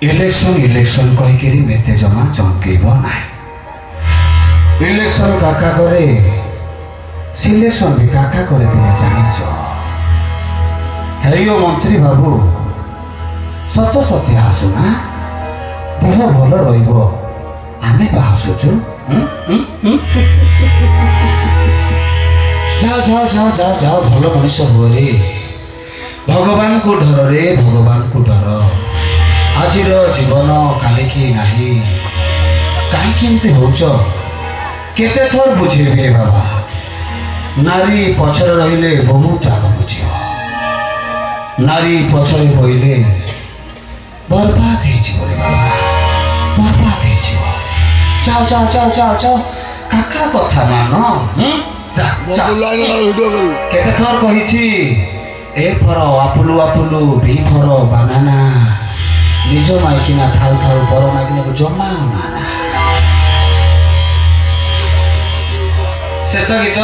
Election election कहीकि मेते जमा चमकेब ना। इलेक्शन काका करे सिलेक्शन भी काका करे तुम जानिच। हेरियो मंत्री बाबू सत सत्य आसुना देह भल रहिबो आमे तो आसुचु। जाओ जाओ जाओ जाओ जाओ भल मनीष हुए रे। भगवान को डर रे भगवान को डर। आजिर जीवन काली की नाही कहीं होच केते थर बुझेबी रे बाबा। नारी पछरे रहिले बहुत आग बुझ। नारी पछरे पहिले बर्बाद हो रे बाबा बर्बाद हो। जाओ जाओ जाओ जाओ जाओ काका कथा मान। केते थर कहिछि ए फर आपुलु आपुलु बी फर बानाना निज माइकिना थाउ थाउ पर माइकिना को जमा ना। शेष गीत।